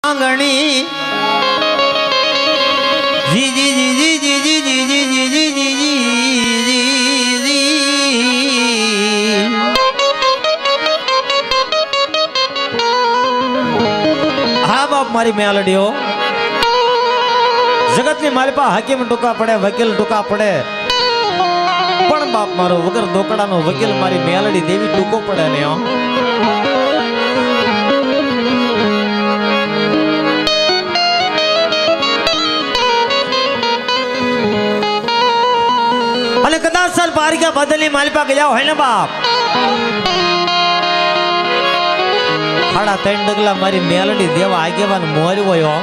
આંગણી જી જી જી જી જી જી જી જી જી જી જી જી હા બાપ મારી મેલડીઓ જગતની મારી પાસે હાકીમ ટૂંકા પડે વકીલ ટૂંકા પડે પણ બાપ મારો વગર દોકડાનો વકીલ મારી મેલડી દેવી ટૂંકો પડે ને અને કદાચ સાલ પારિકા બદલી માલિપા ગયા હોય ને બાપ સાડા 3 ડગલા મારી મેલડી દેવા આગેવાન મોર્યો હોય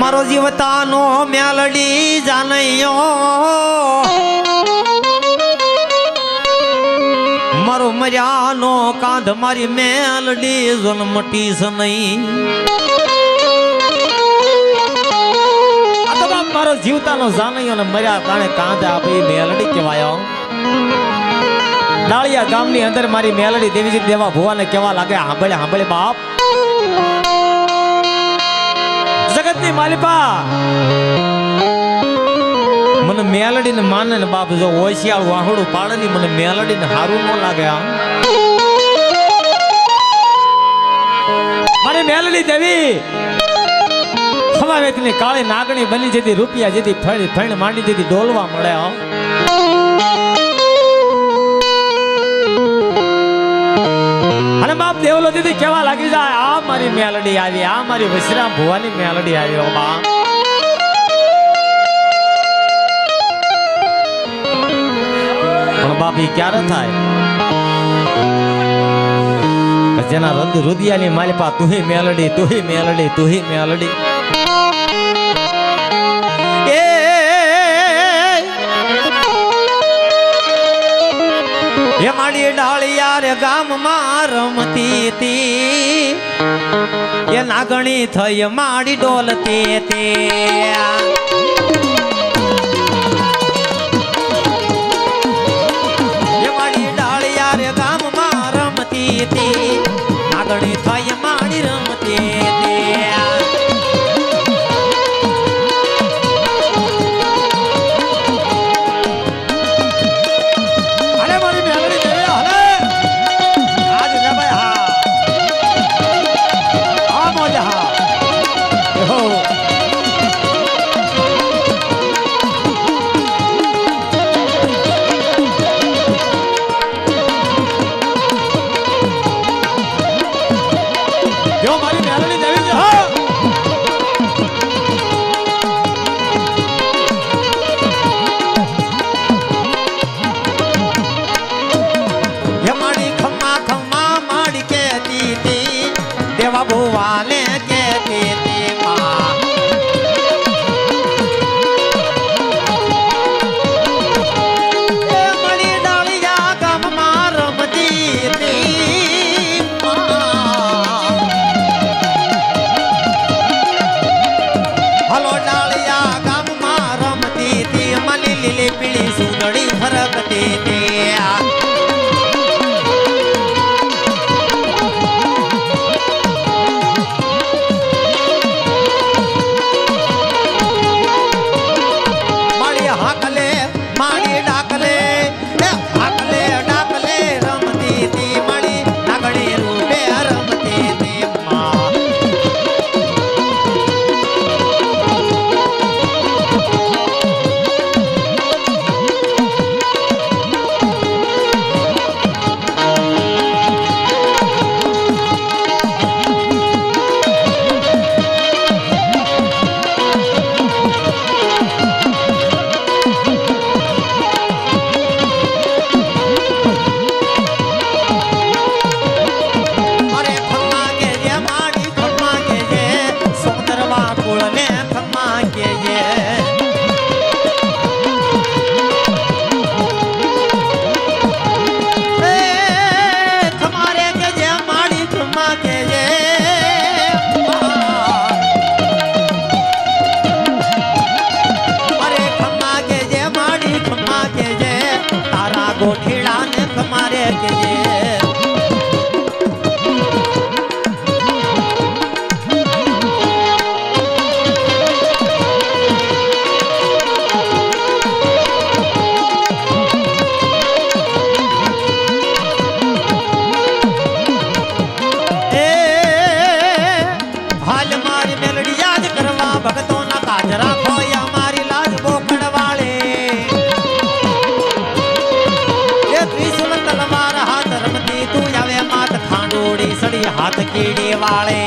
મારો જીવતાનો મેલડી જાનૈયો મારો મર્યાનો કાંધ મારી મેલડી જન્મટી છે નહીં મારો જીવતાનો જાનૈયો ને મર્યા તાણે કાંધે આપી મેલડી કહેવાય ડાળિયા ગામની અંદર મારી મેલડી દેવીજી દેવા ભુવાને કેવા લાગે હાંભળે હાંભળે બાપ જગતની માલિપા મને મેલડી ને માને ને બાપ જો ઓશિયાળ વાહડું પાડે ની મને મેલડી ને હારું ન લાગે મારી મેલડી દેવી હવાવેતની કાળી નાગણી બની જતી રૂપિયા જતી ફળી ફળ માંડી જતી ડોલવા મળે અને બાપ દેવલો દીદી કેવા લાગી જાય આ મારી મેલડી આવી આ મારી વશરામ ભુવાની મેલડી આવી બા પણ બાપ ઈ ક્યારે થાય જેના રુદિયાની માલિપા તુહી મેલડી તુહી મેલડી તુહી મેલડી એ માડી ડાળિયા રે ગામમાં રમતી હતી એ નાગણી થઈ માડી ડોલતી હતી એ માડી ડાળિયા રે ગામમાં રમતી હતી નાગણી થઈ માડી રમતી હતી હાથ કીડી વાળે